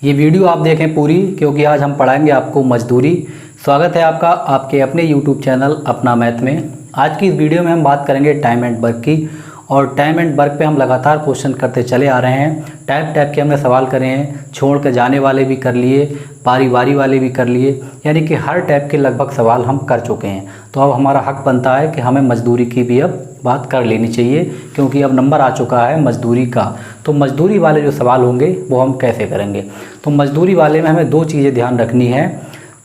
ये वीडियो आप देखें पूरी, क्योंकि आज हम पढ़ाएंगे आपको मजदूरी। स्वागत है आपका आपके अपने YouTube चैनल अपना मैथ में। आज की इस वीडियो में हम बात करेंगे टाइम एंड वर्क की, और टाइम एंड वर्क पे हम लगातार क्वेश्चन करते चले आ रहे हैं। टाइप के हमने सवाल करे हैं, छोड़ के जाने वाले भी कर लिए, बारी वाले भी कर लिए, यानी कि हर टाइप के लगभग सवाल हम कर चुके हैं। तो अब हमारा हक बनता है कि हमें मजदूरी की भी अब बात कर लेनी चाहिए, क्योंकि अब नंबर आ चुका है मजदूरी का। तो मजदूरी वाले जो सवाल होंगे वो हम कैसे करेंगे। तो मजदूरी वाले में हमें दो चीज़ें ध्यान रखनी है।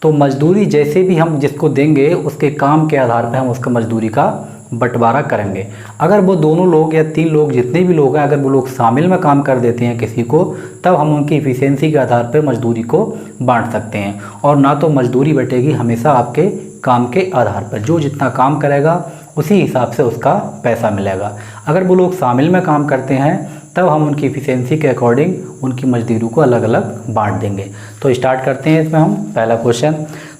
तो मजदूरी जैसे भी हम जिसको देंगे उसके काम के आधार पर हम उसका मजदूरी का बंटवारा करेंगे। अगर वो दोनों लोग या तीन लोग, जितने भी लोग हैं, अगर वो लोग शामिल में काम कर देते हैं किसी को, तब हम उनकी इफ़िशियंसी के आधार पर मजदूरी को बांट सकते हैं। और ना तो मजदूरी बटेगी हमेशा आपके काम के आधार पर, जो जितना काम करेगा उसी हिसाब से उसका पैसा मिलेगा। अगर वो लोग शामिल में काम करते हैं तब हम उनकी इफ़िशियंसी के अकॉर्डिंग उनकी मजदूरी को अलग अलग बांट देंगे। तो स्टार्ट करते हैं इसमें हम पहला क्वेश्चन।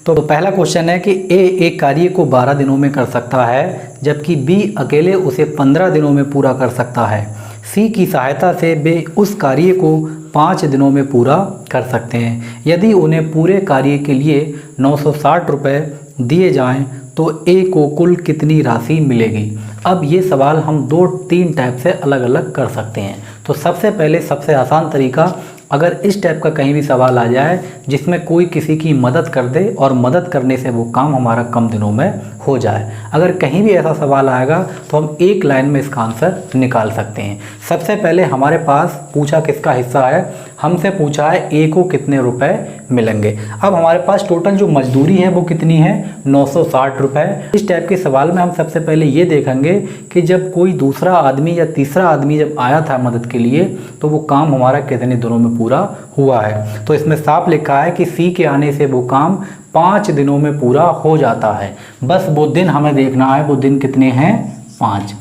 तो पहला क्वेश्चन है कि ए एक कार्य को 12 दिनों में कर सकता है, जबकि बी अकेले उसे 15 दिनों में पूरा कर सकता है। सी की सहायता से वे उस कार्य को 5 दिनों में पूरा कर सकते हैं। यदि उन्हें पूरे कार्य के लिए 960 रुपये दिए जाएं तो ए को कुल कितनी राशि मिलेगी। अब ये सवाल हम 2-3 टाइप से अलग अलग कर सकते हैं। तो सबसे पहले सबसे आसान तरीका, अगर इस टाइप का कहीं भी सवाल आ जाए जिसमें कोई किसी की मदद कर दे और मदद करने से वो काम हमारा कम दिनों में हो जाए, अगर कहीं भी ऐसा सवाल आएगा तो हम एक लाइन में इसका आंसर निकाल सकते हैं। सबसे पहले हमारे पास पूछा किसका हिस्सा है, हमसे पूछा है ए को कितने रुपए मिलेंगे। अब हमारे पास टोटल जो मजदूरी है वो कितनी है, 960 रुपये। इस टाइप के सवाल में हम सबसे पहले ये देखेंगे कि जब कोई दूसरा आदमी या तीसरा आदमी जब आया था मदद के लिए तो वो काम हमारा कितने दिनों में पूरा हुआ है। तो इसमें साफ लिखा है कि सी के आने से वो काम 5 दिनों में पूरा हो जाता है। बस वो दिन हमें देखना है, वो दिन कितने हैं, 5।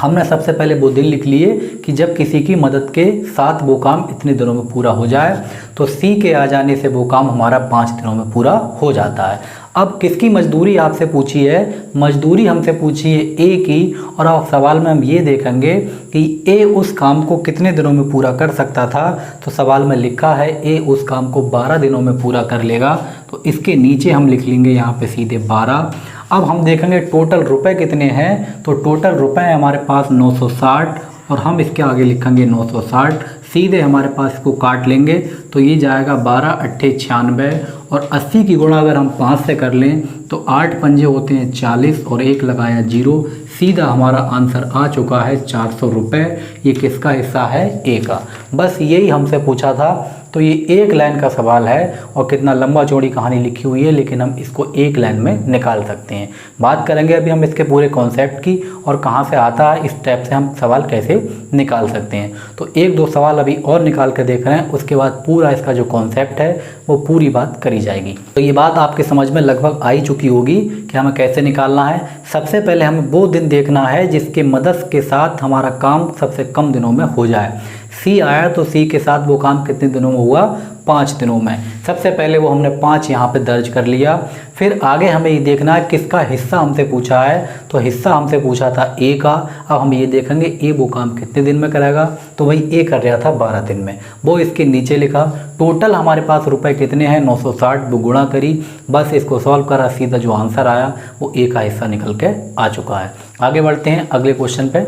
हमने सबसे पहले वो दिन लिख लिए कि जब किसी की मदद के साथ वो काम इतने दिनों में पूरा हो जाए। तो सी के आ जाने से वो काम हमारा 5 दिनों में पूरा हो जाता है। अब किसकी मजदूरी आपसे पूछी है, मजदूरी हमसे पूछी है ए की, और अब सवाल में हम ये देखेंगे कि ए उस काम को कितने दिनों में पूरा कर सकता था। तो सवाल में लिखा है ए उस काम को 12 दिनों में पूरा कर लेगा। तो इसके नीचे हम लिख लेंगे यहाँ पे सीधे 12। अब हम देखेंगे टोटल रुपए कितने हैं। तो टोटल रुपए हैं हमारे पास 960, और हम इसके आगे लिखेंगे 960। सीधे हमारे पास इसको काट लेंगे तो ये जाएगा 12 अट्ठे 96, और 80 की गुणा अगर हम 5 से कर लें तो 8 पंजे होते हैं 40, और 1 लगाया 0। सीधा हमारा आंसर आ चुका है 400 रुपये। ये किसका हिस्सा है, ए का। बस यही हमसे पूछा था। तो ये एक लाइन का सवाल है, और कितना लंबा चौड़ी कहानी लिखी हुई है, लेकिन हम इसको एक लाइन में निकाल सकते हैं। बात करेंगे अभी हम इसके पूरे कॉन्सेप्ट की, और कहाँ से आता है, इस टाइप से हम सवाल कैसे निकाल सकते हैं। तो 1-2 सवाल अभी और निकाल कर देख रहे हैं, उसके बाद पूरा इसका जो कॉन्सेप्ट है वो पूरी बात करी जाएगी। तो ये बात आपके समझ में लगभग आ ही चुकी होगी कि हमें कैसे निकालना है। सबसे पहले हमें वो दिन देखना है जिसके मदद के साथ हमारा काम सबसे कम दिनों में हो जाए। सी आया तो सी के साथ वो काम कितने दिनों में हुआ, 5 दिनों में। सबसे पहले वो हमने 5 यहाँ पे दर्ज कर लिया। फिर आगे हमें ये देखना है किसका हिस्सा हमसे पूछा है। तो हिस्सा हमसे पूछा था ए का। अब हम ये देखेंगे ए वो काम कितने दिन में करेगा। तो वही ए कर रहा था 12 दिन में, वो इसके नीचे लिखा। टोटल हमारे पास रुपए कितने हैं, 960, वो गुणा करी, बस इसको सॉल्व करा, सीधा जो आंसर आया वो ए का हिस्सा निकल के आ चुका है। आगे बढ़ते हैं अगले क्वेश्चन पे।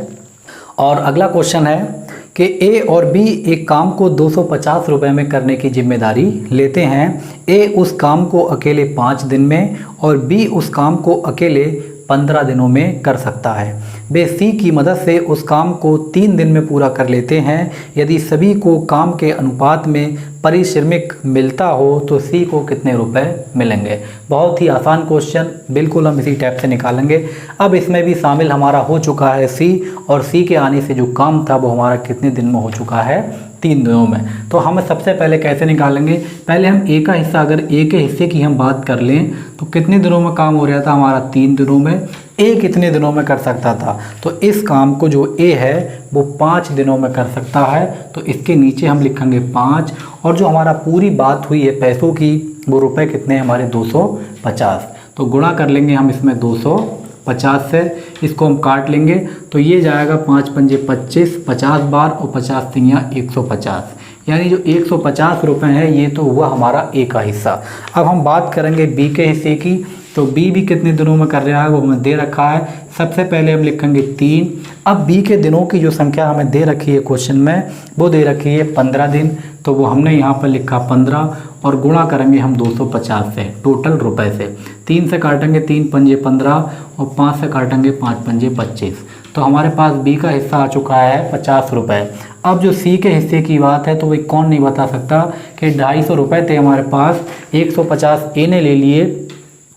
और अगला क्वेश्चन है कि ए और बी एक काम को 250 रुपये में करने की जिम्मेदारी लेते हैं। ए उस काम को अकेले 5 दिन में और बी उस काम को अकेले 15 दिनों में कर सकता है। वे सी की मदद से उस काम को 3 दिन में पूरा कर लेते हैं। यदि सभी को काम के अनुपात में पारिश्रमिक मिलता हो तो सी को कितने रुपए मिलेंगे। बहुत ही आसान क्वेश्चन, बिल्कुल हम इसी टाइप से निकालेंगे। अब इसमें भी शामिल हमारा हो चुका है सी, और सी के आने से जो काम था वो हमारा कितने दिन में हो चुका है, 3 दिनों में। तो हम सबसे पहले कैसे निकालेंगे, पहले हम ए का हिस्सा, अगर ए के हिस्से की हम बात कर लें तो कितने दिनों में काम हो रहा था हमारा, 3 दिनों में। ए कितने दिनों में कर सकता था, तो इस काम को जो ए है वो 5 दिनों में कर सकता है। तो इसके नीचे हम लिखेंगे 5, और जो हमारा पूरी बात हुई है पैसों की, वो रुपए कितने हैं हमारे, 250। तो गुणा कर लेंगे हम इसमें 250 से, इसको हम काट लेंगे तो ये जाएगा 5 पंजे 25, 50 बार, और 50 तियाँ 150। यानी जो 150 रुपये है ये तो हुआ हमारा ए का हिस्सा। अब हम बात करेंगे बी के हिस्से की। तो बी भी कितने दिनों में कर रहा है वो हमें दे रखा है। सबसे पहले हम लिखेंगे 3। अब बी के दिनों की जो संख्या हमें दे रखी है क्वेश्चन में वो दे रखी है 15 दिन, तो वो हमने यहाँ पर लिखा 15 और गुणा करेंगे हम 250 से टोटल रुपए से। 3 से काटेंगे 3 पंजे 15 और 5 से काटेंगे 5 पंजे 25। तो हमारे पास बी का हिस्सा आ चुका है 50 रुपये। अब जो सी के हिस्से की बात है तो वही कौन नहीं बता सकता कि 250 रुपये थे हमारे पास, 150 ए ने ले लिए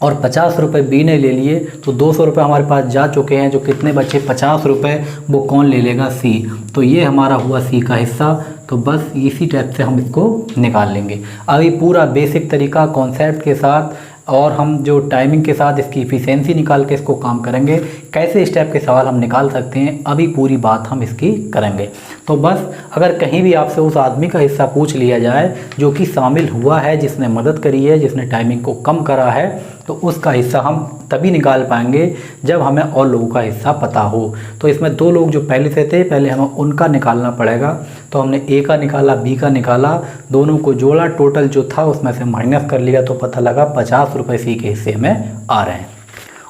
और 50 रुपये बी ने ले लिए, तो 200 रुपये हमारे पास जा चुके हैं। जो कितने बचे 50 रुपये, वो कौन ले लेगा सी। तो ये हमारा हुआ सी का हिस्सा। तो बस इसी टाइप से हम इसको निकाल लेंगे। अभी पूरा बेसिक तरीका कॉन्सेप्ट के साथ और हम जो टाइमिंग के साथ इसकी इफ़िशेंसी निकाल के इसको काम करेंगे, कैसे इस टाइप के सवाल हम निकाल सकते हैं, अभी पूरी बात हम इसकी करेंगे। तो बस अगर कहीं भी आपसे उस आदमी का हिस्सा पूछ लिया जाए जो कि शामिल हुआ है, जिसने मदद करी है, जिसने टाइमिंग को कम करा है, तो उसका हिस्सा हम तभी निकाल पाएंगे जब हमें और लोगों का हिस्सा पता हो। तो इसमें 2 लोग जो पहले से थे, पहले हमें उनका निकालना पड़ेगा। तो हमने ए का निकाला, बी का निकाला, दोनों को जोड़ा, टोटल जो था उसमें से माइनस कर लिया, तो पता लगा 50 रुपये सी के हिस्से में आ रहे हैं।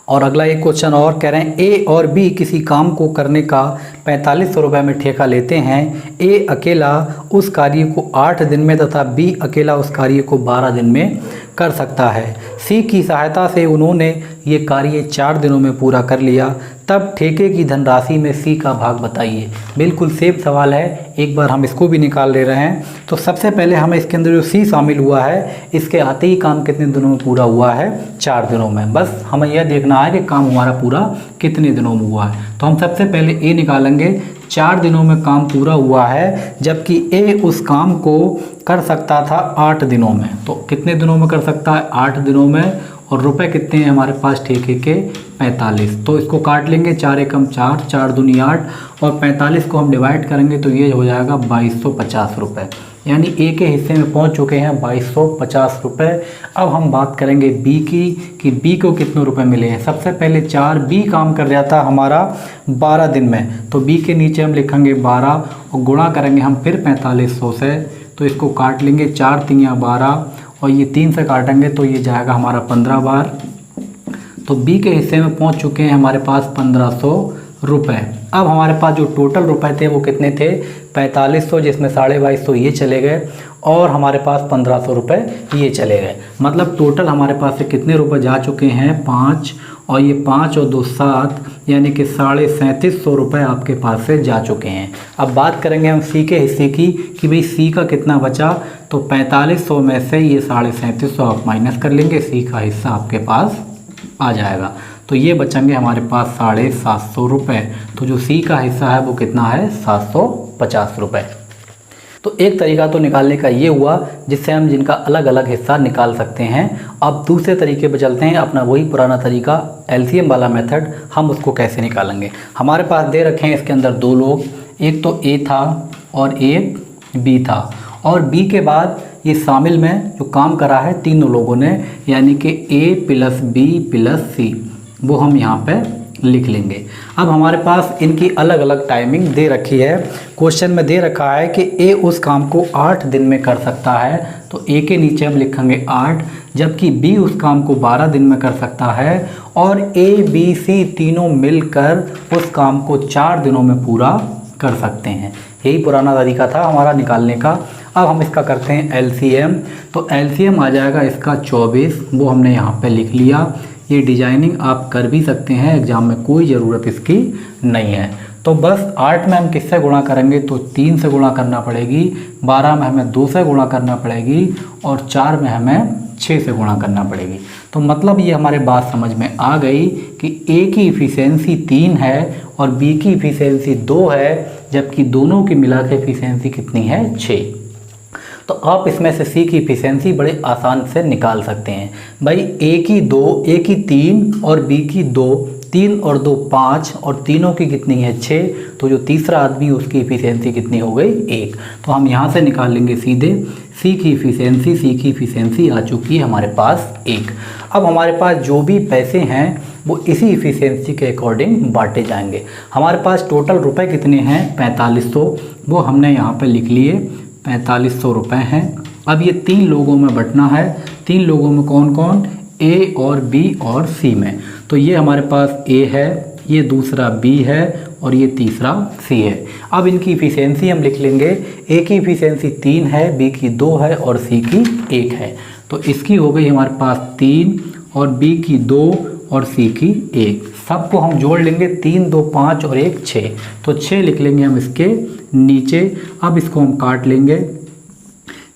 और अगला एक क्वेश्चन और कह रहे हैं ए और बी किसी काम को करने का 4500 रुपये में ठेका लेते हैं। ए अकेला उस कार्य को 8 दिन में तथा बी अकेला उस कार्य को 12 दिन में कर सकता है। सी की सहायता से उन्होंने ये कार्य 4 दिनों में पूरा कर लिया, तब ठेके की धनराशि में सी का भाग बताइए। बिल्कुल सेम सवाल है, एक बार हम इसको भी निकाल ले रहे हैं। तो सबसे पहले हमें इसके अंदर जो सी शामिल हुआ है, इसके आते ही काम कितने दिनों में पूरा हुआ है 4 दिनों में। बस हमें यह देखना है कि काम हमारा पूरा कितने दिनों में हुआ है। तो हम सबसे पहले ए निकालेंगे, 4 दिनों में काम पूरा हुआ है, जबकि ए उस काम को कर सकता था 8 दिनों में। तो कितने दिनों में कर सकता है 8 दिनों में, और रुपए कितने हैं हमारे पास ठेके के 45। तो इसको काट लेंगे, 4 एकम 4, 4 दूनी 8 और 45 को हम डिवाइड करेंगे तो ये हो जाएगा 2250 रुपये। यानी ए के हिस्से में पहुंच चुके हैं 2250 रुपये। अब हम बात करेंगे बी की कि बी को कितने रुपए मिले हैं। सबसे पहले 4, बी काम कर रहा था हमारा 12 दिन में, तो बी के नीचे हम लिखेंगे 12 और गुणा करेंगे हम फिर 4500 से। तो इसको काट लेंगे, 4 तियाँ 12 और ये 3 से काटेंगे तो ये जाएगा हमारा 15 बार। तो बी के हिस्से में पहुंच चुके हैं हमारे पास 1500 रुपये। अब हमारे पास जो टोटल रुपए थे वो कितने थे 4500, जिसमें 2250 ये चले गए और हमारे पास 1500 रुपये ये चले गए। मतलब टोटल हमारे पास से कितने रुपए जा चुके हैं 5 और ये 5 और 2 7, यानी कि 3750 रुपये आपके पास से जा चुके हैं। अब बात करेंगे हम सी के हिस्से की कि भाई सी का कितना बचा। तो 4500 में से ये 3750 आप माइनस कर लेंगे, सी का हिस्सा आपके पास आ जाएगा। तो ये बचेंगे हमारे पास 750 रुपये। तो जो सी का हिस्सा है वो कितना है 750 रुपये। तो एक तरीका तो निकालने का ये हुआ जिससे हम जिनका अलग अलग हिस्सा निकाल सकते हैं। अब दूसरे तरीके पे चलते हैं, अपना वही पुराना तरीका एलसीएम वाला मेथड, हम उसको कैसे निकालेंगे। हमारे पास दे रखे हैं इसके अंदर 2 लोग, एक तो ए था और एक बी था, और बी के बाद ये शामिल में जो काम करा है 3 लोगों ने, यानी कि ए प्लस बी प्लस सी, वो हम यहाँ पे लिख लेंगे। अब हमारे पास इनकी अलग अलग टाइमिंग दे रखी है। क्वेश्चन में दे रखा है कि ए उस काम को 8 दिन में कर सकता है, तो ए के नीचे हम लिखेंगे 8, जबकि बी उस काम को 12 दिन में कर सकता है, और ए बी सी तीनों मिलकर उस काम को 4 दिनों में पूरा कर सकते हैं। यही पुराना तरीका था हमारा निकालने का। अब हम इसका करते हैं एलसीएम। तो एलसीएम आ जाएगा इसका 24, वो हमने यहाँ पे लिख लिया। ये डिजाइनिंग आप कर भी सकते हैं, एग्जाम में कोई ज़रूरत इसकी नहीं है। तो बस 8 में हम किससे गुणा करेंगे, तो 3 से गुणा करना पड़ेगी, 12 में हमें 2 से गुणा करना पड़ेगी, और 4 में हमें 6 से गुणा करना पड़ेगी। तो मतलब ये हमारे बात समझ में आ गई कि ए की इफ़िशेंसी 3 है और बी की इफ़िशेंसी 2 है, जबकि दोनों की मिला के इफ़िशेंसी कितनी है 6। तो आप इसमें से सी की इफ़िशेंसी बड़े आसान से निकाल सकते हैं। भाई ए की 2, ए की 3 और बी की 2, 3 और 2 5, और तीनों की कितनी है 6। तो जो तीसरा आदमी उसकी इफ़िशेंसी कितनी हो गई 1। तो हम यहाँ से निकाल लेंगे सीधे सी की इफ़िशेंसी आ चुकी है हमारे पास 1। अब हमारे पास जो भी पैसे हैं वो इसी इफ़िशेंसी के अकॉर्डिंग बांटे जाएंगे। हमारे पास टोटल रुपए कितने हैं 4500, वो हमने यहाँ पे लिख लिए। 4500 रुपये हैं। अब ये 3 लोगों में बंटना है। 3 लोगों में कौन कौन, ए और बी और सी में। तो ये हमारे पास ए है, ये दूसरा बी है और ये तीसरा सी है। अब इनकी इफ़िशेंसी हम लिख लेंगे। ए की इफ़िशेंसी 3 है, बी की 2 है और सी की 1 है। तो इसकी हो गई हमारे पास 3 और बी की 2 और सी की 1। सबको हम जोड़ लेंगे, 3 2 5 और 1 6। तो 6 लिख लेंगे हम इसके नीचे। अब इसको हम काट लेंगे।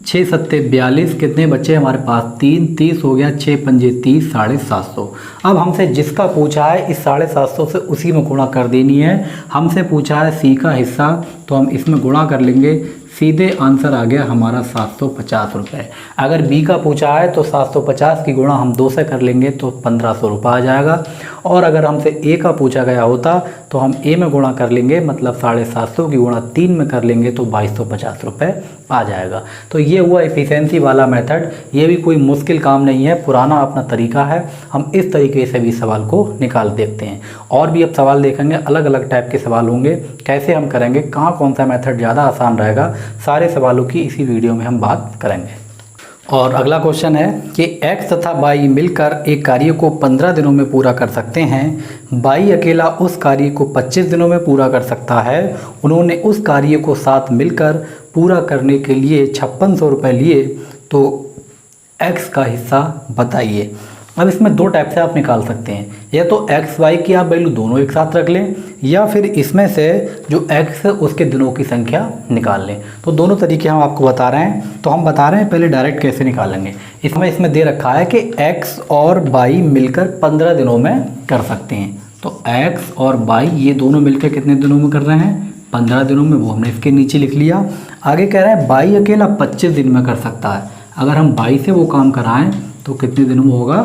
6 सत्ते 42, कितने बचे हमारे पास 3, 30 हो गया, 6 पंजे 30, 750। अब हमसे जिसका पूछा है इस 750 से उसी में गुणा कर देनी है। हमसे पूछा है सी का हिस्सा, तो हम इसमें गुणा कर लेंगे। सीधे आंसर आ गया हमारा 750 रुपये। अगर बी का पूछा है तो 750 की गुणा हम 2 से कर लेंगे तो 1500 रुपये आ जाएगा। और अगर हमसे ए का पूछा गया होता तो हम ए में गुणा कर लेंगे, मतलब 750 की गुणा 3 में कर लेंगे तो 2250 रुपये आ जाएगा। तो ये हुआ एफिशिएंसी वाला मेथड। ये भी कोई मुश्किल काम नहीं है, पुराना अपना तरीका है। हम इस तरीके से भी सवाल को निकाल देखते हैं। और भी अब सवाल देखेंगे, अलग अलग टाइप के सवाल होंगे, कैसे हम करेंगे, कहाँ कौन सा मेथड ज़्यादा आसान रहेगा, सारे सवालों की इसी वीडियो में हम बात करेंगे। और अगला क्वेश्चन है कि x तथा y मिलकर एक कार्य को 15 दिनों में पूरा कर सकते हैं। y अकेला उस कार्य को 25 दिनों में पूरा कर सकता है। उन्होंने उस कार्य को साथ मिलकर पूरा करने के लिए 5600 रुपये लिए, तो x का हिस्सा बताइए। अब इसमें 2 टाइप से आप निकाल सकते हैं, या तो x y की आप वैल्यू दोनों एक साथ रख लें, या फिर इसमें से जो x है उसके दिनों की संख्या निकाल लें। तो दोनों तरीके हम आपको बता रहे हैं। तो हम बता रहे हैं पहले डायरेक्ट कैसे निकालेंगे। इसमें दे रखा है कि x और y मिलकर 15 दिनों में कर सकते हैं। तो x और y ये दोनों मिलकर कितने दिनों में कर रहे हैं, 15 दिनों में, वो हमने इसके नीचे लिख लिया। आगे कह रहा है y अकेला 25 दिन में कर सकता है। अगर हम y से वो काम कराएं तो कितने दिनों में होगा,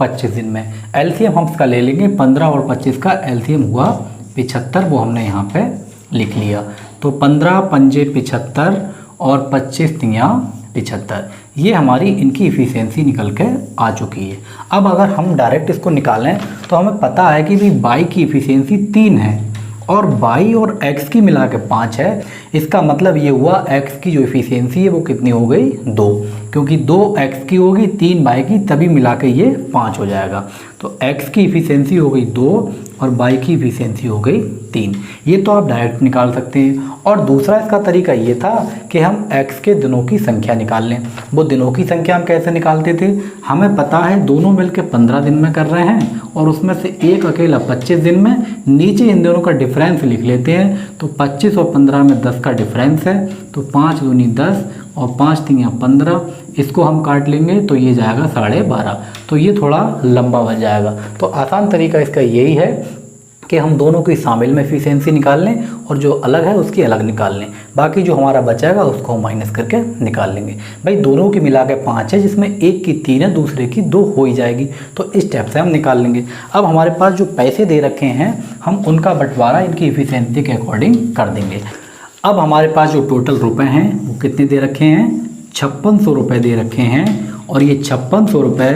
25 दिन में। एलसीएम हम इसका ले लेंगे, 15 और 25 का एलसीएम हुआ 75, वो हमने यहाँ पे लिख लिया। तो 15 पंजे 75 और 25 तियाँ 75, ये हमारी इनकी इफ़िशेंसी निकल के आ चुकी है। अब अगर हम डायरेक्ट इसको निकालें तो हमें पता है कि भाई y की इफ़िशेंसी 3 है और y और x की मिला के 5 है। इसका मतलब ये हुआ x की जो इफ़िशेंसी है वो कितनी हो गई, 2, क्योंकि 2 x की होगी 3 y की, तभी मिला के ये 5 हो जाएगा। तो x की इफ़िशेंसी हो गई 2 और y की इफ़िशेंसी हो गई 3। ये तो आप डायरेक्ट निकाल सकते हैं। और दूसरा इसका तरीका ये था कि हम x के दिनों की संख्या निकाल लें। वो दिनों की संख्या हम कैसे निकालते थे, हमें पता है दोनों मिलकर 15 दिन में कर रहे हैं और उसमें से एक अकेला 25 दिन में। नीचे इन दोनों का डिफरेंस लिख लेते हैं। तो 25 और 15 में 10 का डिफरेंस है, तो 5 दूनी 10 और 5 तियाँ 15। इसको हम काट लेंगे तो ये जाएगा 12.5। तो ये थोड़ा लंबा बन जाएगा। तो आसान तरीका इसका यही है कि हम दोनों की शामिल में एफिशिएंसी निकाल लें और जो अलग है उसकी अलग निकाल लें। बाकी जो हमारा बचेगा उसको हम माइनस करके निकाल लेंगे। भाई दोनों की मिला के 5 है, जिसमें एक की 3 है, दूसरे की 2 हो ही जाएगी। तो इस टाइप से हम निकाल लेंगे। अब हमारे पास जो पैसे दे रखे हैं हम उनका बंटवारा इनकी एफिशिएंसी के अकॉर्डिंग कर देंगे। अब हमारे पास जो टोटल रुपये हैं वो कितने दे रखे हैं, 5600 रुपये दे रखे हैं। और ये 5600 रुपये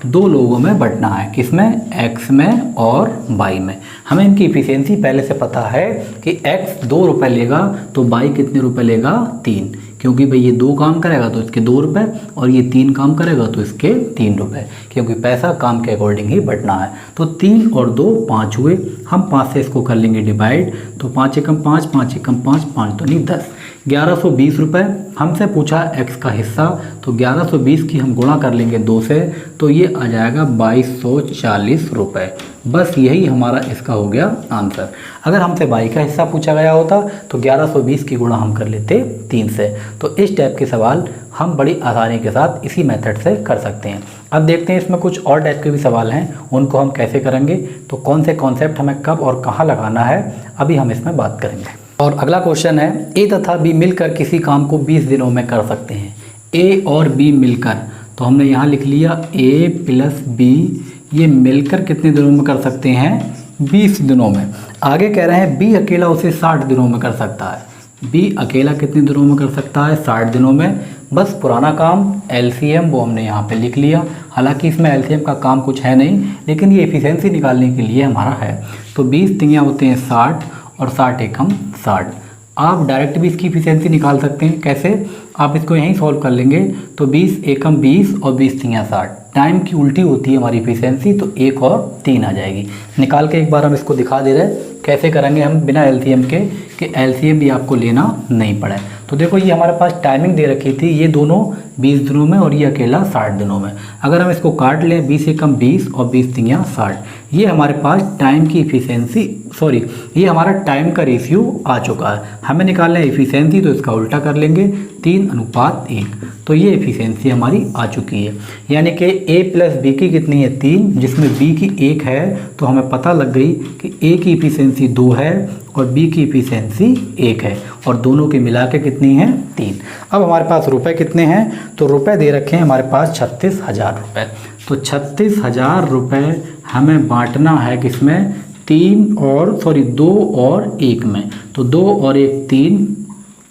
2 लोगों में बंटना है, किसमें, x में और y में। हमें इनकी इफ़िशेंसी पहले से पता है कि x 2 रुपये लेगा तो y कितने रुपए लेगा, 3, क्योंकि भाई ये 2 काम करेगा तो इसके 2 रुपये और ये 3 काम करेगा तो इसके 3 रुपये, क्योंकि पैसा काम के अकॉर्डिंग ही बंटना है। तो 3 और 2 5 हुए। हम 5 से इसको कर लेंगे डिवाइड, तो 5 एकम 5, 5 एकम 5, 5 दूनी 10, 1120 रुपये। हमसे पूछा x का हिस्सा, तो 1120 की हम गुणा कर लेंगे 2 से, तो ये आ जाएगा 2240 रुपये। बस यही हमारा इसका हो गया आंसर। अगर हमसे y का हिस्सा पूछा गया होता तो 1120 की गुणा हम कर लेते 3 से। तो इस टाइप के सवाल हम बड़ी आसानी के साथ इसी मेथड से कर सकते हैं। अब देखते हैं इसमें कुछ और टाइप के भी सवाल हैं, उनको हम कैसे करेंगे, तो कौन से कॉन्सेप्ट हमें कब और कहाँ लगाना है अभी हम इसमें बात करेंगे। और अगला क्वेश्चन है, ए तथा बी मिलकर किसी काम को 20 दिनों में कर सकते हैं। ए और बी मिलकर, तो हमने यहाँ लिख लिया ए प्लस बी, ये मिलकर कितने दिनों में कर सकते हैं, 20 दिनों में। आगे कह रहे हैं बी अकेला उसे 60 दिनों में कर सकता है। बी अकेला कितने दिनों में कर सकता है, 60 दिनों में। बस पुराना काम एलसीएम वो हमने यहाँ पे लिख लिया। हालांकि इसमें एलसीएम का काम कुछ है नहीं, लेकिन ये एफिशिएंसी निकालने के लिए हमारा है। तो 20 तियाँ होते हैं 60 और 60 एकम 60। आप डायरेक्ट भी इसकी इफिशियंसी निकाल सकते हैं। कैसे? आप इसको यहीं सॉल्व कर लेंगे तो 20 एकम 20 और 20 तियाँ 60। टाइम की उल्टी होती है हमारी इफिशियंसी, तो 1 और 3 आ जाएगी। निकाल के एक बार हम इसको दिखा दे रहे हैं कैसे करेंगे हम बिना एलसीएम के, कि एलसीएम भी आपको लेना नहीं पड़े। तो देखो ये हमारे पास टाइमिंग दे रखी थी, ये दोनों 20 दिनों में और ये अकेला 60 दिनों में। अगर हम इसको काट लें 20 एकम 20 और 20 तियाँ 60, ये हमारे पास टाइम की इफिशियंसी, सॉरी ये हमारा टाइम का रेशियो आ चुका है। हमें निकालना है इफिशियंसी, तो इसका उल्टा कर लेंगे 3:1। तो ये इफिशियंसी हमारी आ चुकी है। यानी कि ए प्लस बी की कितनी है? 3, जिसमें बी की 1 है। तो हमें पता लग गई कि ए की इफिशियंसी 2 है और बी की इफिशियंसी 1 है, और दोनों के मिला के कितनी है? 3। अब हमारे पास रुपए कितने हैं? तो रुपए दे रखे हैं हमारे पास 36,000 रुपये। तो 36,000 रुपये हमें बांटना है किसमें? 2 और 1 में। तो 2 और 1 3,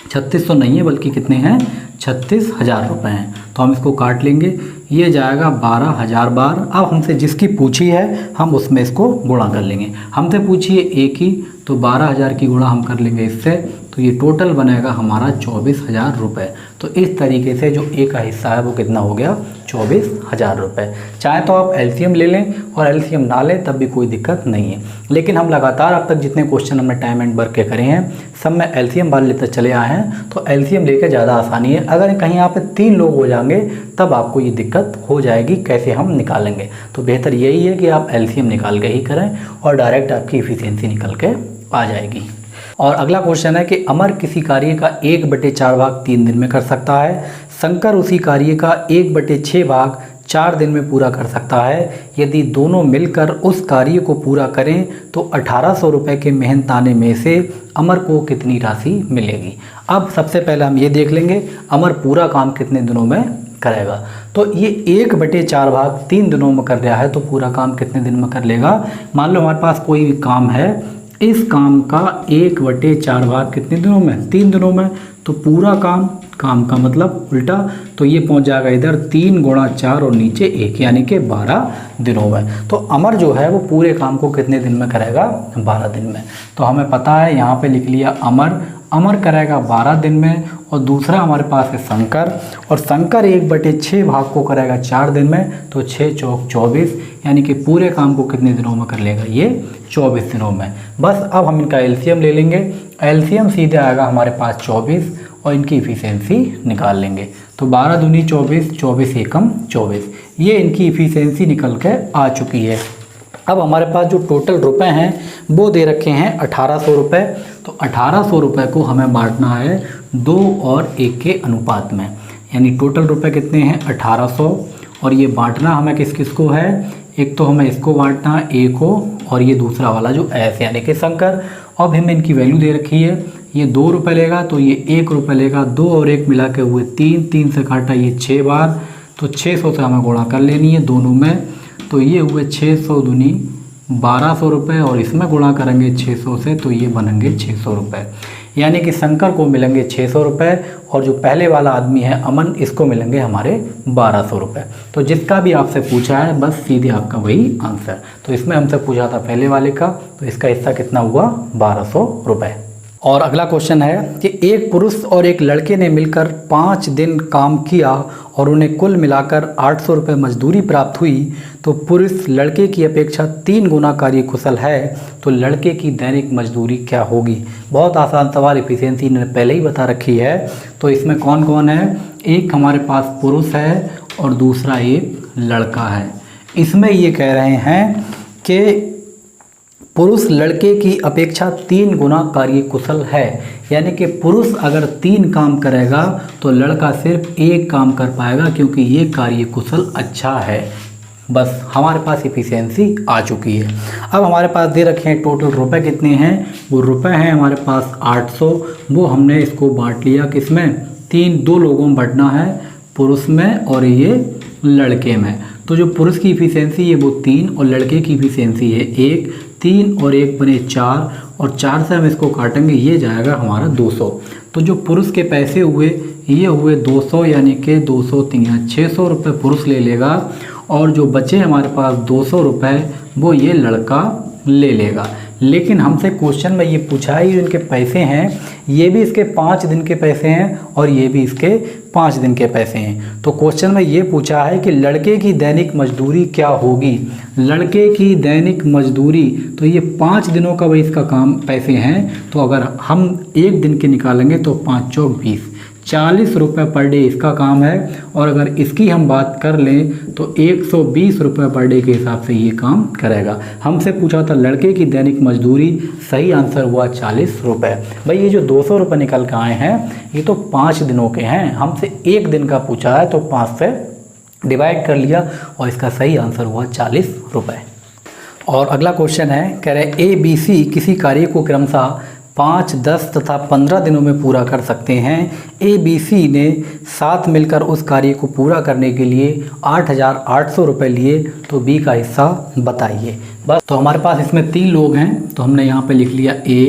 3600 नहीं है बल्कि कितने हैं? 36,000 रुपये हैं। तो हम इसको काट लेंगे, ये जाएगा 12,000 बार। अब हमसे जिसकी पूछी है हम उसमें इसको गुणा कर लेंगे। हमसे पूछी है ए की, तो 12,000 की गुणा हम कर लेंगे इससे, तो ये टोटल बनेगा हमारा 24,000 रुपये। तो इस तरीके से जो ए का हिस्सा है वो कितना हो गया? 24,000 रुपये। चाहे तो आप एलसीएम ले लें और एलसीएम ना लें तब भी कोई दिक्कत नहीं है, लेकिन हम लगातार अब तक जितने क्वेश्चन हमने टाइम एंड वर्क के करे हैं सब में एलसीएम वाले लेते चले आए हैं। तो एलसीएम लेकर ज़्यादा आसानी है। अगर कहीं यहाँ पे 3 लोग हो जाएंगे तब आपको ये दिक्कत हो जाएगी, कैसे हम निकालेंगे। तो बेहतर यही है कि आप एलसीएम निकाल के ही करें और डायरेक्ट आपकी इफिशियंसी निकल के आ जाएगी। और अगला क्वेश्चन है कि अमर किसी कार्य का 1/4 भाग 3 दिन में कर सकता है, शंकर उसी कार्य का 1/6 भाग 4 दिन में पूरा कर सकता है। यदि दोनों मिलकर उस कार्य को पूरा करें तो 1800 रुपये के मेहनताने में से अमर को कितनी राशि मिलेगी। अब सबसे पहले हम ये देख लेंगे अमर पूरा काम कितने दिनों में करेगा। तो ये 1/4 भाग 3 दिनों में कर रहा है, तो पूरा काम कितने दिन में कर लेगा। मान लो हमारे पास कोई भी काम है, इस काम का 1/4 भाग कितने दिनों में? 3 दिनों में। तो पूरा काम का मतलब उल्टा, तो ये पहुंच जाएगा इधर 3 × 4 और नीचे 1, यानी कि 12 दिनों में। तो अमर जो है वो पूरे काम को कितने दिन में करेगा? 12 दिन में। तो हमें पता है, यहाँ पे लिख लिया अमर करेगा 12 दिन में। और दूसरा हमारे पास है शंकर, और शंकर 1/6 भाग को करेगा 4 दिन में। तो 6 चौक 24, यानी कि पूरे काम को कितने दिनों में कर लेगा? ये 24 दिनों में। बस अब हम इनका एलसीएम ले लेंगे। एलसीएम सीधे आएगा हमारे पास 24 और इनकी इफिशियंसी निकाल लेंगे। तो 12 दूनी 24, 24 एकम 24, ये इनकी इफिशियंसी निकल के आ चुकी है। अब हमारे पास जो टोटल रुपए हैं वो दे रखे हैं 1800 रुपये। तो 1800 रुपये को हमें बांटना है 2 और 1 के अनुपात में, यानी टोटल रुपए कितने हैं? 1800। और ये बांटना हमें किस किस को है? एक तो हमें इसको बांटना है ए को, और ये दूसरा वाला जो एस यानी कि शंकर। अब हमें इनकी वैल्यू दे रखी है, ये 2 रुपये लेगा तो ये 1 रुपये लेगा। 2 और 1 मिला के हुए 3, 3 से काटा ये 6 बार, तो 600 से हमें गुणा कर लेनी है दोनों में। तो ये हुए 600 दूनी 1200 रुपये, और इसमें गुणा करेंगे 600 से तो ये बनेंगे 600 रुपये। यानी कि शंकर को मिलेंगे 600 रुपये, और जो पहले वाला आदमी है अमन, इसको मिलेंगे हमारे 1200 रुपये। तो जिसका भी आपसे पूछा है बस सीधे आपका वही आंसर। तो इसमें हमसे पूछा था पहले वाले का, तो इसका हिस्सा कितना हुआ? 1200 रुपये। और अगला क्वेश्चन है कि एक पुरुष और एक लड़के ने मिलकर 5 दिन काम किया और उन्हें कुल मिलाकर 800 रुपये मजदूरी प्राप्त हुई। तो पुरुष लड़के की अपेक्षा 3 गुना कार्य कुशल है, तो लड़के की दैनिक मजदूरी क्या होगी। बहुत आसान सवाल, इफिशियंसी इन्होंने पहले ही बता रखी है। तो इसमें कौन कौन है? एक हमारे पास पुरुष है और दूसरा एक लड़का है। इसमें ये कह रहे हैं कि पुरुष लड़के की अपेक्षा 3 गुना कार्य कुशल है, यानी कि पुरुष अगर 3 काम करेगा तो लड़का सिर्फ 1 काम कर पाएगा, क्योंकि ये कार्य कुशल अच्छा है। बस हमारे पास इफिशियंसी आ चुकी है। अब हमारे पास दे रखे हैं टोटल रुपए कितने हैं? वो रुपए हैं हमारे पास 800। वो हमने इसको बांट लिया किसमें? 2 लोगों में बांटना है, पुरुष में और ये लड़के में। तो जो पुरुष की इफिशियंसी है वो 3 और लड़के की इफिशियंसी है 1। 3 और 1 बने 4, और 4 से हम इसको काटेंगे, ये जाएगा हमारा 200। तो जो पुरुष के पैसे हुए ये हुए 200, यानी कि 200 3 600 रुपये पुरुष ले लेगा, और जो बचे हमारे पास 200 रुपये वो ये लड़का ले लेगा। लेकिन हमसे क्वेश्चन में ये पूछा है, ये इनके पैसे हैं ये भी इसके 5 दिन के पैसे हैं और ये भी इसके 5 दिन के पैसे हैं। तो क्वेश्चन में ये पूछा है कि लड़के की दैनिक मजदूरी क्या होगी। लड़के की दैनिक मजदूरी, तो ये 5 दिनों का भाई इसका काम पैसे हैं। तो अगर हम 1 दिन के निकालेंगे तो 5 चौक 20, 40 रुपये पर डे इसका काम है। और अगर इसकी हम बात कर लें तो 120 रुपये पर डे के हिसाब से ये काम करेगा। हमसे पूछा था लड़के की दैनिक मजदूरी, सही आंसर हुआ 40 रुपये। भाई ये जो 200 रुपये निकल के आए हैं ये तो 5 दिनों के हैं, हमसे 1 दिन का पूछा है तो 5 से डिवाइड कर लिया और इसका सही आंसर हुआ 40 रुपये। और अगला क्वेश्चन है, कह रहे ABC किसी कार्य को क्रमशः 5, 10 तथा 15 दिनों में पूरा कर सकते हैं। ABC ने साथ मिलकर उस कार्य को पूरा करने के लिए 8,800 रुपये लिए, तो B का हिस्सा बताइए। बस, तो हमारे पास इसमें 3 लोग हैं, तो हमने यहाँ पे लिख लिया A,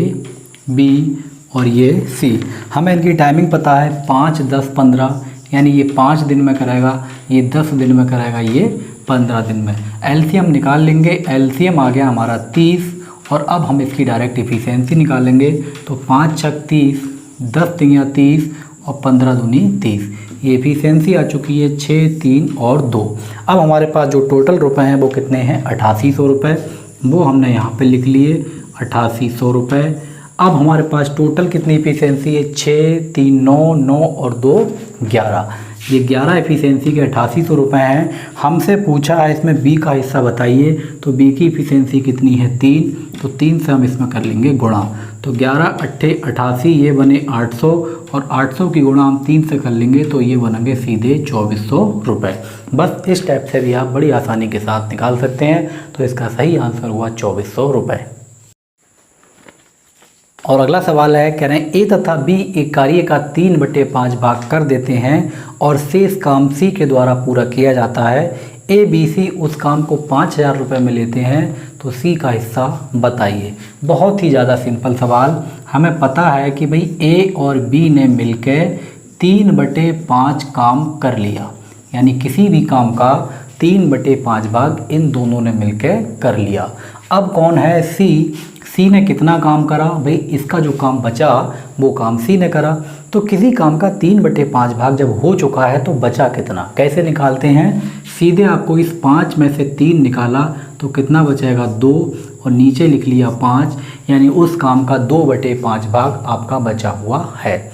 B और ये C। हमें इनकी टाइमिंग पता है 5, 10, 15, यानी ये 5 दिन में करेगा, ये 10 दिन में करेगा, ये 15 दिन में। LCM निकाल लेंगे, LCM आ गया हमारा 30। और अब हम इसकी डायरेक्ट इफिशियंसी निकालेंगे, तो 5 छक 30, 10 तिया 30 और 15 दूनी 30। ये इफिशियंसी आ चुकी है 6, 3 और 2। अब हमारे पास जो टोटल रुपए हैं वो कितने हैं, 8800 रुपये। वो हमने यहाँ पे लिख लिए 8800 रुपये। अब हमारे पास टोटल कितनी इफिशियंसी है, 6, 3 9, 9 और 2 11। ये 11 एफिशिएंसी के 8800 रुपये हैं। हमसे पूछा है इसमें B का हिस्सा बताइए, तो B की इफिशिएंसी कितनी है, 3। तो 3 से हम इसमें कर लेंगे गुणा, तो 11 अट्ठे 88, ये बने 800 और 800 की गुणा हम 3 से कर लेंगे तो ये बनेंगे सीधे 2400 रुपये। बस इस टाइप से भी आप बड़ी आसानी के साथ निकाल सकते हैं। तो इसका सही आंसर हुआ 2400 रुपये। और अगला सवाल है, कह रहे हैं A तथा B एक कार्य का 3/5 भाग कर देते हैं और शेष काम C के द्वारा पूरा किया जाता है। A, B, C उस काम को 5000 रुपये में लेते हैं, तो C का हिस्सा बताइए। बहुत ही ज़्यादा सिंपल सवाल। हमें पता है कि भाई A और B ने मिलकर 3/5 काम कर लिया, यानी किसी भी काम का 3/5 भाग इन दोनों ने मिलकर कर लिया। अब कौन है, C ने कितना काम करा, भाई इसका जो काम बचा वो काम C ने करा। तो किसी काम का 3/5 भाग जब हो चुका है तो बचा कितना, कैसे निकालते हैं, सीधे आपको इस 5 में से 3 निकाला तो कितना बचेगा, 2 और नीचे लिख लिया 5, यानी उस काम का 2/5 भाग आपका बचा हुआ है।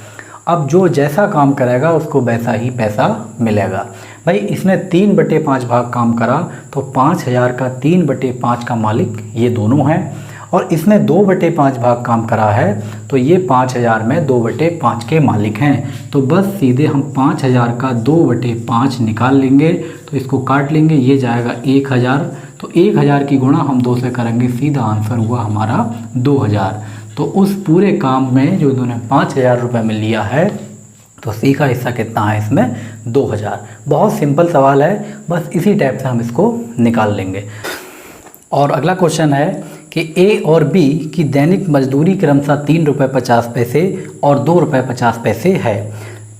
अब जो जैसा काम करेगा उसको वैसा ही पैसा मिलेगा। भाई इसने 3/5 भाग काम करा तो 5000 का 3/5 का मालिक ये दोनों हैं, और इसने 2/5 भाग काम करा है तो ये 5000 में 2/5 के मालिक हैं। तो बस सीधे हम 5000 का 2/5 निकाल लेंगे, तो इसको काट लेंगे, ये जाएगा 1000। तो 1000 की गुणा हम 2 से करेंगे, सीधा आंसर हुआ हमारा 2000। तो उस पूरे काम में जो इन्होंने 5000 रुपये में लिया है, तो C का हिस्सा कितना है इसमें, 2000। बहुत सिंपल सवाल है, बस इसी टाइप से हम इसको निकाल लेंगे। और अगला क्वेश्चन है कि A और B की दैनिक मजदूरी क्रमशः 3 रुपये 50 पैसे और 2 रुपये 50 पैसे है।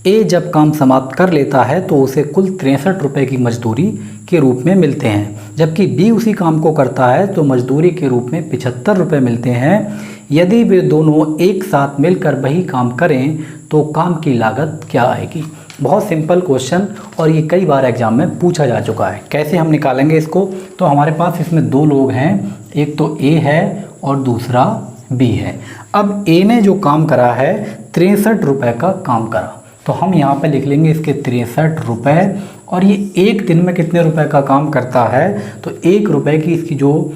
A जब काम समाप्त कर लेता है तो उसे कुल 63 रुपये की मजदूरी के रूप में मिलते हैं, जबकि B उसी काम को करता है तो मजदूरी के रूप में 75 रुपये मिलते हैं। यदि वे दोनों एक साथ मिलकर वही काम करें तो काम की लागत क्या आएगी। बहुत सिंपल क्वेश्चन, और ये कई बार एग्जाम में पूछा जा चुका है। कैसे हम निकालेंगे इसको, तो हमारे पास इसमें 2 लोग हैं, एक तो A है और दूसरा B है। अब A ने जो काम करा है 63 रुपये का काम करा, तो हम यहाँ पे लिख लेंगे इसके 63 रुपये। और ये एक दिन में कितने रुपए का काम करता है, तो 1 रुपये की इसकी जो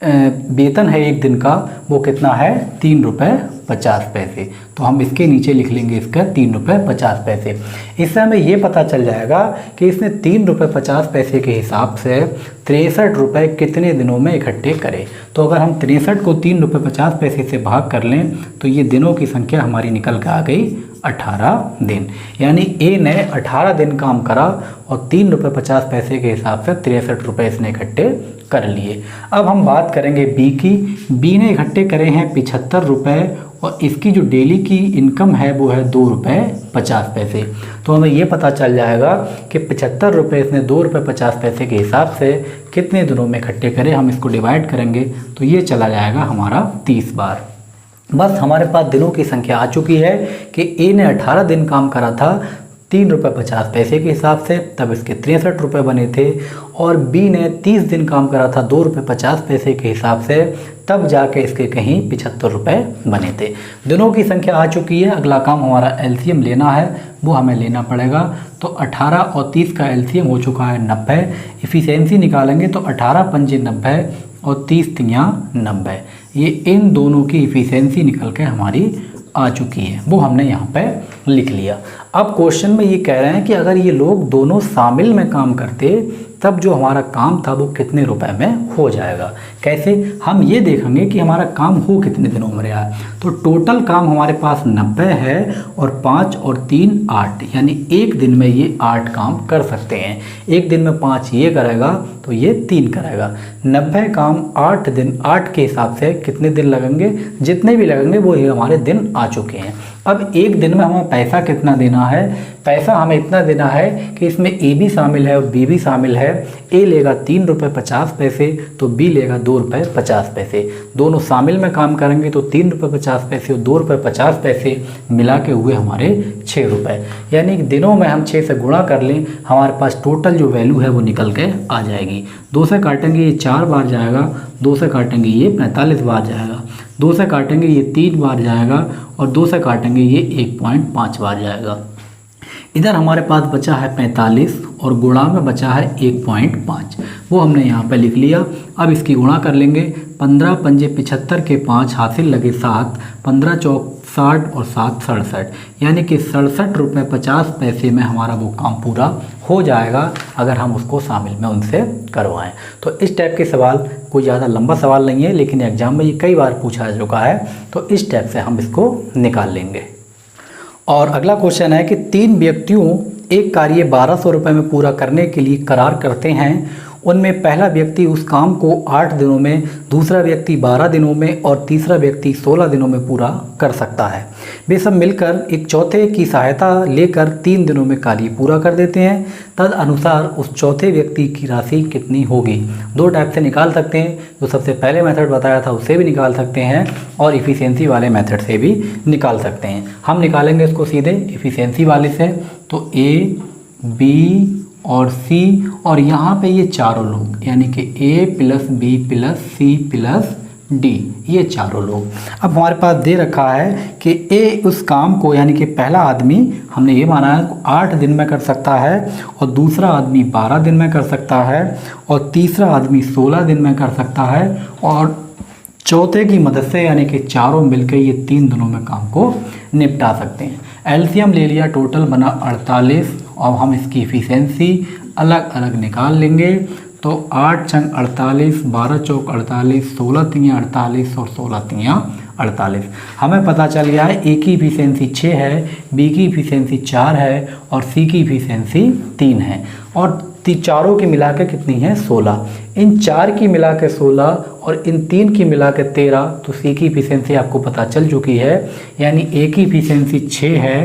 वेतन है एक दिन का वो कितना है, 3 रुपये 50 पैसे। तो हम इसके नीचे लिख लेंगे इसका 3 रुपये 50 पैसे। इससे हमें ये पता चल जाएगा कि इसने 3 रुपये 50 पैसे के हिसाब से 63 रुपये कितने दिनों में इकट्ठे करें। तो अगर हम 63 को 3 रुपये 50 पैसे से भाग कर लें तो ये दिनों की संख्या हमारी निकल के आ गई 18 दिन। यानी A ने 18 दिन काम करा और 3 रुपये 50 पैसे के हिसाब से 63 रुपये इसने इकट्ठे कर लिए। अब हम बात करेंगे B की। B ने इकट्ठे करे हैं 75 रुपये और इसकी जो डेली की इनकम है वो है 2 रुपये 50 पैसे। तो हमें ये पता चल जाएगा कि 75 रुपये इसने 2 रुपये 50 पैसे के हिसाब से कितने दिनों में इकट्ठे करें। हम इसको डिवाइड करेंगे तो ये चला जाएगा हमारा 30 बार। बस हमारे पास दिनों की संख्या आ चुकी है कि ए ने 18 दिन काम करा था 3 रुपये 50 पैसे के हिसाब से, तब इसके 63 रुपये बने थे। और बी ने 30 दिन काम करा था 2 रुपये 50 पैसे के हिसाब से, तब जाके इसके कहीं 75 रुपये बने थे। दिनों की संख्या आ चुकी है, अगला काम हमारा एलसीएम लेना है, वो हमें लेना पड़ेगा। तो 18 और 30 का एलसीएम हो चुका है 90। इफ़िशेंसी निकालेंगे तो 18 पंजे 90 और 30 तियाँ 90। ये इन दोनों की इफ़िशेंसी निकल के हमारी आ चुकी है, वो हमने यहाँ पे लिख लिया। अब क्वेश्चन में ये कह रहे हैं कि अगर ये लोग दोनों शामिल में काम करते तब जो हमारा काम था वो कितने रुपए में हो जाएगा। कैसे, हम ये देखेंगे कि हमारा काम हो कितने दिनों में रहा है। तो टोटल काम हमारे पास 90 है और 5 और 3 8, यानी एक दिन में ये 8 काम कर सकते हैं। एक दिन में 5 ये करेगा तो ये 3 करेगा। 90 काम 8 दिन, 8 के हिसाब से कितने दिन लगेंगे, जितने भी लगेंगे वो ये हमारे दिन आ चुके हैं। अब एक दिन में हमें पैसा कितना देना है, पैसा हमें इतना देना है कि इसमें ए भी शामिल है और बी भी शामिल है। ए लेगा 3 रुपये 50 पैसे तो बी लेगा 2 रुपये 50 पैसे। दोनों शामिल में काम करेंगे तो 3 रुपये 50 पैसे और 2 रुपये 50 पैसे मिला के हुए हमारे 6 रुपये। यानी कि दिनों में हम 6 से गुणा कर लें, हमारे पास टोटल जो वैल्यू है वो निकल के आ जाएगी। 2 से काटेंगे ये 4 बार जाएगा, 2 से काटेंगे ये 45 बार जाएगा, 2 से काटेंगे ये 3 बार जाएगा और 2 से काटेंगे ये 1.5 बार जाएगा। इधर हमारे पास बचा है 45 और गुणा में बचा है 1.5, वो हमने यहाँ पे लिख लिया। अब इसकी गुणा कर लेंगे, 15 पंजे 75 के 5 हासिल लगे 7, 15 चौक 60 और 7 67, यानी कि 67 रुपये 50 पैसे में हमारा वो काम पूरा हो जाएगा अगर हम उसको शामिल में उनसे करवाएं। तो इस टाइप के सवाल कोई ज़्यादा लंबा सवाल नहीं है, लेकिन एग्जाम में ये कई बार पूछा जा चुका है, तो इस टाइप से हम इसको निकाल लेंगे। और अगला क्वेश्चन है कि 3 व्यक्तियों एक कार्य 1200 रुपये में पूरा करने के लिए करार करते हैं। उनमें पहला व्यक्ति उस काम को 8 दिनों में, दूसरा व्यक्ति 12 दिनों में और तीसरा व्यक्ति 16 दिनों में पूरा कर सकता है। वे सब मिलकर एक चौथे की सहायता लेकर 3 दिनों में कार्य पूरा कर देते हैं। तद अनुसार उस चौथे व्यक्ति की राशि कितनी होगी। 2 टाइप से निकाल सकते हैं, जो सबसे पहले मेथड बताया था उससे भी निकाल सकते हैं और इफ़िशेंसी वाले मेथड से भी निकाल सकते हैं। हम निकालेंगे इसको सीधे इफ़िशेंसी वाले से। तो ए, बी और सी, और यहाँ पे ये चारों लोग, यानी कि A plus B plus C plus D, ये चारों लोग। अब हमारे पास दे रखा है कि ए उस काम को, यानी कि पहला आदमी हमने ये माना है 8 दिन में कर सकता है और दूसरा आदमी 12 दिन में कर सकता है और तीसरा आदमी 16 दिन में कर सकता है और चौथे की मदद से, यानी कि चारों मिलकर ये 3 दिनों में काम को निपटा सकते हैं। एलसीएम ले लिया, टोटल बना 48। अब हम इसकी इफ़िशेंसी अलग अलग निकाल लेंगे। तो 8 छंग 48, 12 चौक 48, 16 तियाँ 48 और 16 तियाँ 48। हमें पता चल गया है ए की इफ़िशेंसी 6 है, बी की इफ़िशेंसी 4 है और सी की इफ़िशेंसी 3 है और चारों की मिला के कितनी है 16। इन 4 की मिला के 16 और इन 3 की मिला के 13। तो सी की इफ़िशेंसी आपको पता चल चुकी है, यानी ए की इफ़िशेंसी 6 है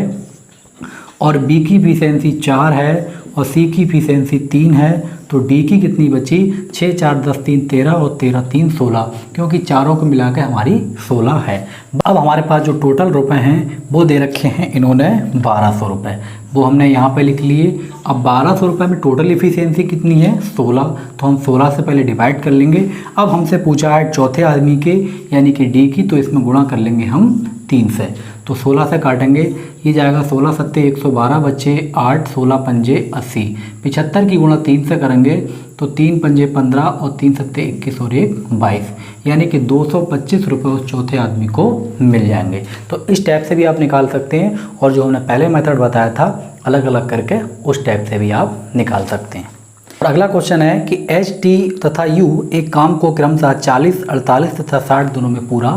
और बी की इफ़िशेंसी 4 है और सी की इफ़िशेंसी 3 है। तो डी की कितनी बची, 6 4 10 3 13 और 13 3 16, क्योंकि चारों को मिला के हमारी 16 है। अब हमारे पास जो टोटल रुपए हैं वो दे रखे हैं इन्होंने 1200 रुपये, वो हमने यहाँ पे लिख लिए। अब 1200 रुपये में टोटल इफ़िशेंसी कितनी है 16, तो हम 16 से पहले डिवाइड कर लेंगे। अब हमसे पूछा है चौथे आदमी के, यानी कि डी की, तो इसमें गुणा कर लेंगे हम 3 से। तो 16 से काटेंगे, ये जाएगा 16 सत्ते 112 बच्चे 8, 16 पंजे 80। 75 की गुणा 3 से करेंगे तो 3 पंजे 15 और 3 सत्ते 21 और 1 22, यानी कि 225 रुपये उस चौथे आदमी को मिल जाएंगे। तो इस टाइप से भी आप निकाल सकते हैं और जो हमने पहले मेथड बताया था अलग अलग करके, उस टाइप से भी आप निकाल सकते हैं। और अगला क्वेश्चन है कि एच, टी तथा यू एक काम को क्रमशः 40, 48 तथा 60 दिनों में पूरा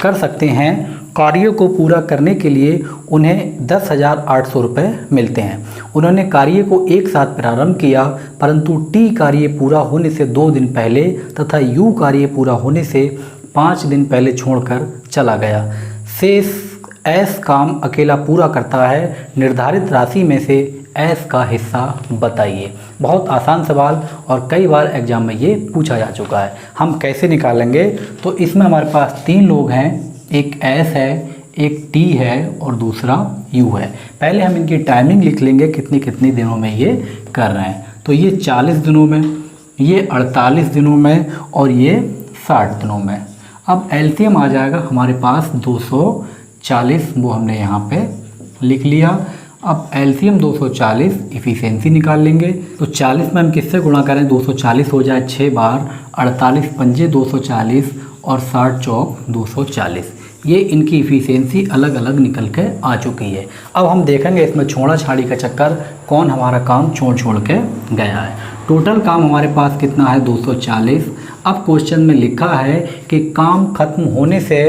कर सकते हैं। कार्यों को पूरा करने के लिए उन्हें 10,800 रुपये मिलते हैं। उन्होंने कार्य को एक साथ प्रारंभ किया, परंतु टी कार्य पूरा होने से 2 दिन पहले तथा यू कार्य पूरा होने से 5 दिन पहले छोड़कर चला गया। शेष एस काम अकेला पूरा करता है, निर्धारित राशि में से एस का हिस्सा बताइए। बहुत आसान सवाल और कई बार एग्जाम में ये पूछा जा चुका है। हम कैसे निकालेंगे, तो इसमें हमारे पास 3 लोग हैं, एक एस है, एक टी है और दूसरा यू है। पहले हम इनकी टाइमिंग लिख लेंगे कितनी कितनी दिनों में ये कर रहे हैं। तो ये 40 दिनों में, ये 48 दिनों में और ये 60 दिनों में। अब एलसीएम आ जाएगा हमारे पास 240, वो हमने यहाँ पे लिख लिया। अब एलसीएम 240, इफ़िशियंसी निकाल लेंगे। तो 40 में हम किससे गुणा करें, 240 हो जाए 6 बार, 48 पंजे 240 और 60 चौक 240। ये इनकी इफ़िशियंसी अलग अलग निकल के आ चुकी है। अब हम देखेंगे इसमें छोड़ा छाड़ी का चक्कर, कौन हमारा काम छोड़ के गया है। टोटल काम हमारे पास कितना है, 240। अब क्वेश्चन में लिखा है कि काम खत्म होने से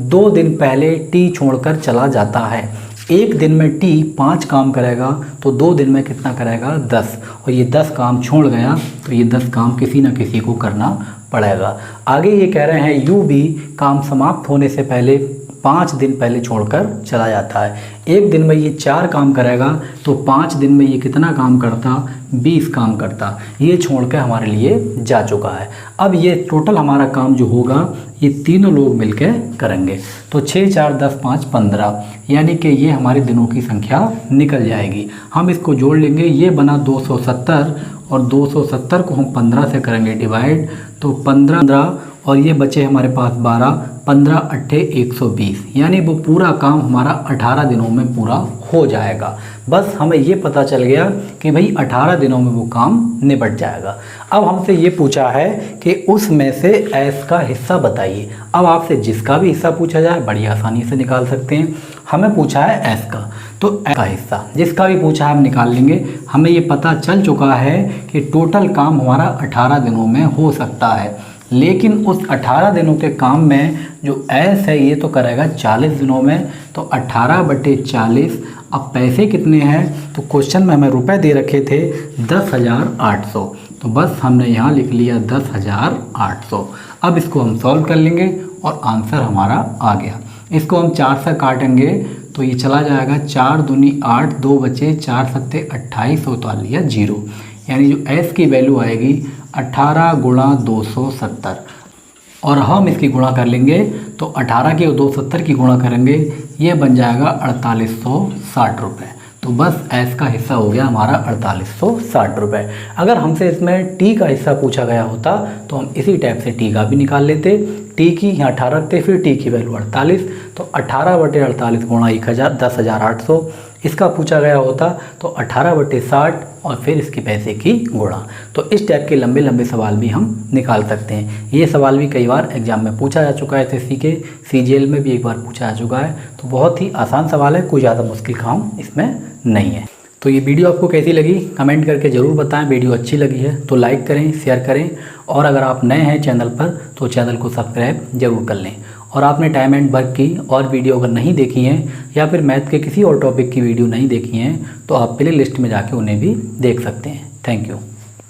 2 दिन पहले टी छोड़कर चला जाता है। एक दिन में टी 5 काम करेगा तो 2 दिन में कितना करेगा, 10। और ये 10 काम छोड़ गया तो ये 10 काम किसी न किसी को करना पड़ेगा। आगे ये कह रहे हैं यू भी काम समाप्त होने से पहले 5 दिन पहले छोड़कर चला जाता है। एक दिन में ये 4 काम करेगा तो 5 दिन में ये कितना काम करता, 20 काम करता। ये छोड़ के हमारे लिए जा चुका है। अब ये टोटल हमारा काम जो होगा ये तीनों लोग मिलकर करेंगे। तो 6 4 10 5 15, यानी कि ये हमारे दिनों की संख्या निकल जाएगी। हम इसको जोड़ लेंगे, ये बना 270 और 270 को हम 15 से करेंगे डिवाइड, तो 15 और ये बचे हमारे पास 12, 15 अट्ठे 120, यानी वो पूरा काम हमारा 18 दिनों में पूरा हो जाएगा। बस हमें ये पता चल गया कि भाई 18 दिनों में वो काम निपट जाएगा। अब हमसे ये पूछा है कि उसमें से एस का हिस्सा बताइए। अब आपसे जिसका भी हिस्सा पूछा जाए बड़ी आसानी से निकाल सकते हैं। हमें पूछा है एस का, तो एस का हिस्सा जिसका भी पूछा है हम निकाल लेंगे। हमें ये पता चल चुका है कि टोटल काम हमारा 18 दिनों में हो सकता है, लेकिन उस 18 दिनों के काम में जो एस है ये तो करेगा 40 दिनों में। तो 18/40। अब पैसे कितने हैं, तो क्वेश्चन में हमें रुपए दे रखे थे 10,800, तो बस हमने यहाँ लिख लिया 10,800। अब इसको हम सॉल्व कर लेंगे और आंसर हमारा आ गया। इसको हम 4 से काटेंगे तो ये चला जाएगा 4 दूनी 8, 2 बचे 4 सत्ते 28, तो आ लिया 0। यानी जो एस की वैल्यू आएगी 18 गुणा 270, और हम इसकी गुणा कर लेंगे तो 18 की और 270 की गुणा करेंगे, ये बन जाएगा 4860 रुपये। तो बस एस का हिस्सा हो गया हमारा 4860 रुपये। अगर हमसे इसमें टी का हिस्सा पूछा गया होता तो हम इसी टाइप से टी का भी निकाल लेते। टी की यहाँ 18 रखते, फिर टी की वैल्यू 48, तो 18/48 गुणा 1000 10,800। इसका पूछा गया होता तो 18/60 और फिर इसके पैसे की गुणा। तो इस टाइप के लंबे लंबे सवाल भी हम निकाल सकते हैं। ये सवाल भी कई बार एग्जाम में पूछा जा चुका है, एसएससी के सीजीएल में भी एक बार पूछा जा चुका है। तो बहुत ही आसान सवाल है, कोई ज़्यादा मुश्किल काम इसमें नहीं है। तो ये वीडियो आपको कैसी लगी कमेंट करके ज़रूर बताएं। वीडियो अच्छी लगी है तो लाइक करें, शेयर करें, और अगर आप नए हैं चैनल पर तो चैनल को सब्सक्राइब जरूर कर लें। और आपने टाइम एंड वर्क की और वीडियो अगर नहीं देखी हैं या फिर मैथ के किसी और टॉपिक की वीडियो नहीं देखी हैं तो आप प्ले लिस्ट में जाके उन्हें भी देख सकते हैं। Thank you.